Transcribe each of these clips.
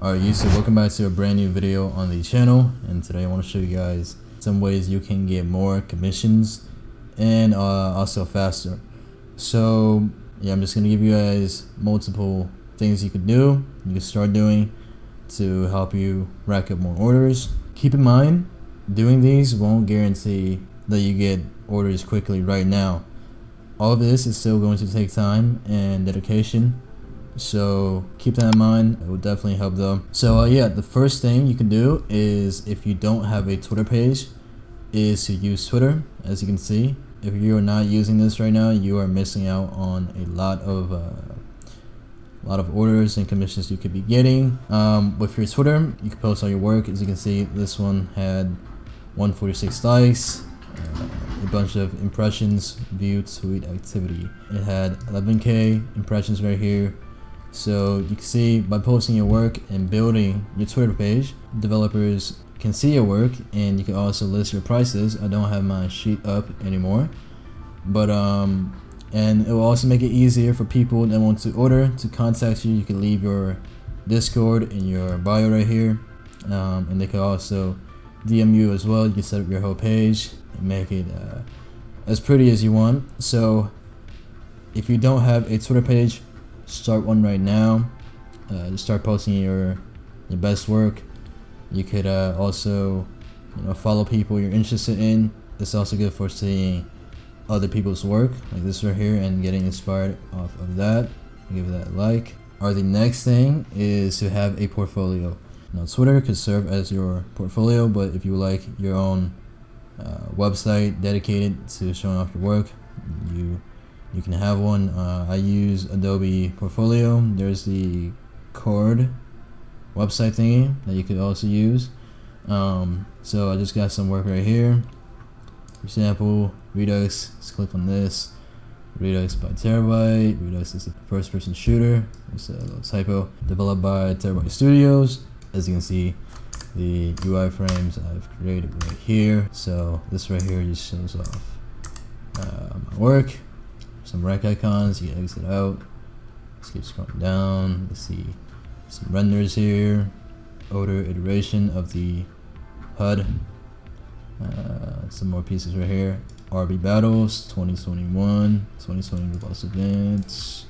Alright YouTube, welcome back to a brand new video on the channel, and today I want to show you guys some ways you can get more commissions and also faster. So yeah, I'm just gonna give you guys multiple things you could do, you can start doing to help you rack up more orders. Keep in mind, doing these won't guarantee that you get orders quickly right now. All of this is still going to take time and dedication, so keep that in mind. It will definitely help though. So yeah, the first thing you can do is, if you don't have a Twitter page, is to use Twitter. As you can see, if you are not using this right now, you are missing out on a lot of orders and commissions you could be getting. With your Twitter, you can post all your work. As you can see, this one had 146 likes, a bunch of impressions, view, tweet activity. It had 11k impressions right here. So you can see, by posting your work and building your Twitter page, developers can see your work, and you can also list your prices. I don't have my sheet up anymore, but and it will also make it easier for people that want to order to contact you. You can leave your Discord in your bio right here, and they can also DM you as well. You can set up your whole page and make it as pretty as you want. So if you don't have a Twitter page, start one right now. Just start posting your best work. You could also follow people you're interested in. It's also good for seeing other people's work like this right here and getting inspired off of that. Give that a like. The next thing is to have a portfolio. Now, Twitter could serve as your portfolio, but if you like your own website dedicated to showing off your work, you can have one. I use Adobe Portfolio. There's the Cord website thingy that you could also use. So I just got some work right here. For example, Redux. Let's click on this. Redux by Terabyte. Redux is a first-person shooter. It's a little typo. Developed by Terabyte Studios. As you can see, the UI frames I've created right here. So this right here just shows off my work. Some rec icons. You can exit out. Let's keep scrolling down. Let's see some renders here. Older iteration of the HUD. Some more pieces right here. RB Battles 2021, 2020 Roblox events.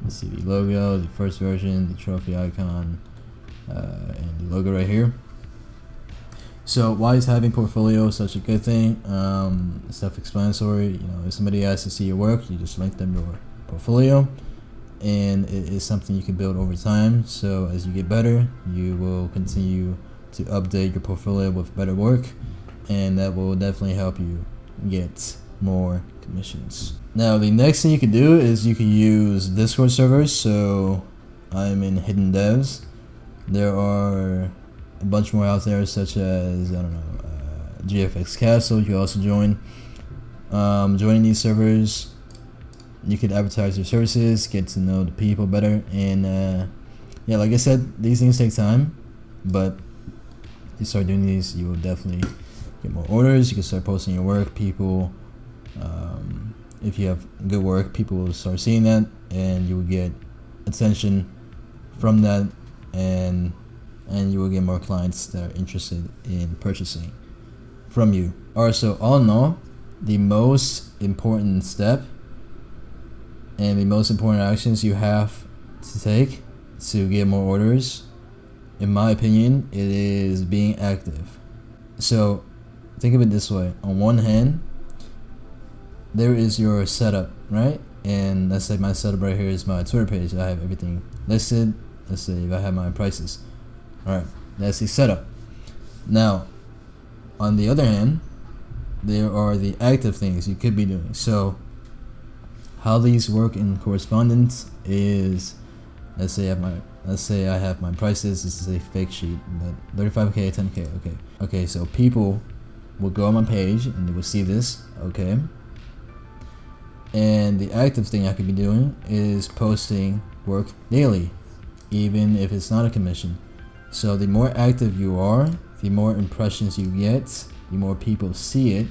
Let's see the logo, the first version, the trophy icon, and the logo right here. So why is having portfolio such a good thing? Self-explanatory. If somebody asks to see your work, you just link them your portfolio, and it is something you can build over time. So as you get better, you will continue to update your portfolio with better work, and that will definitely help you get more commissions. Now, the next thing you can do is you can use Discord servers. So I'm in Hidden Devs. There are a bunch more out there, such as GFX Castle. You can also join. Joining these servers, you could advertise your services, get to know the people better, and yeah, like I said, these things take time, but if you start doing these, you will definitely get more orders. You can start posting your work. People, if you have good work, people will start seeing that, and you will get attention from that, and you will get more clients that are interested in purchasing from you. Alright, so all in all, the most important step and the most important actions you have to take to get more orders, in my opinion, it is being active. So think of it this way. On one hand, there is your setup, right? And let's say my setup right here is my Twitter page. I have everything listed. Let's say if I have my prices. Alright, that's the setup. Now, on the other hand, there are the active things you could be doing. So how these work in correspondence is, let's say I have my prices. This is a fake sheet, but 35k, 10k. Okay, so people will go on my page and they will see this. Okay, and the active thing I could be doing is posting work daily, even if it's not a commission. So the more active you are, the more impressions you get, the more people see it,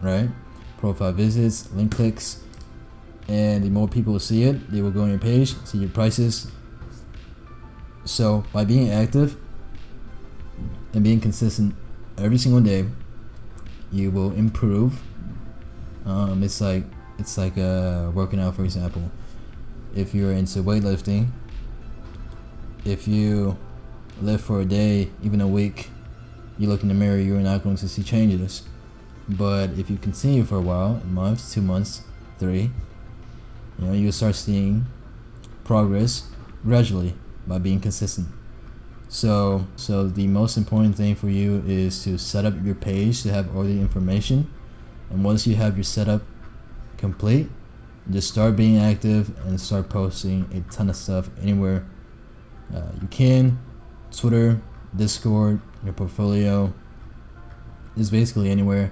right? Profile visits, link clicks, and the more people see it, they will go on your page, see your prices, So by being active and being consistent every single day, you will improve. It's like working out, for example. If you're into weightlifting, if you lift for a day, even a week, you look in the mirror, you're not going to see changes. But if you continue for a while, a month, 2 months, 3, you'll start seeing progress gradually by being consistent. So the most important thing for you is to set up your page to have all the information. And once you have your setup complete, just start being active and start posting a ton of stuff anywhere you can. Twitter, Discord, your portfolio, just basically anywhere.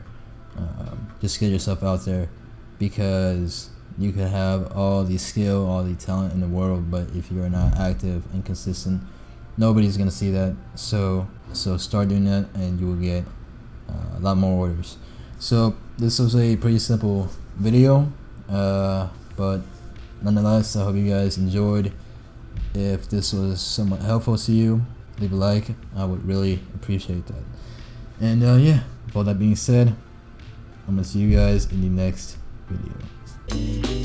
Just get yourself out there, because you could have all the skill, all the talent in the world, but if you're not active and consistent, nobody's gonna see that. So start doing that, and you will get a lot more orders. So this was a pretty simple video, but nonetheless, I hope you guys enjoyed. If this was somewhat helpful to you, leave a like. I would really appreciate that. And yeah, with all that being said, I'm gonna see you guys in the next video.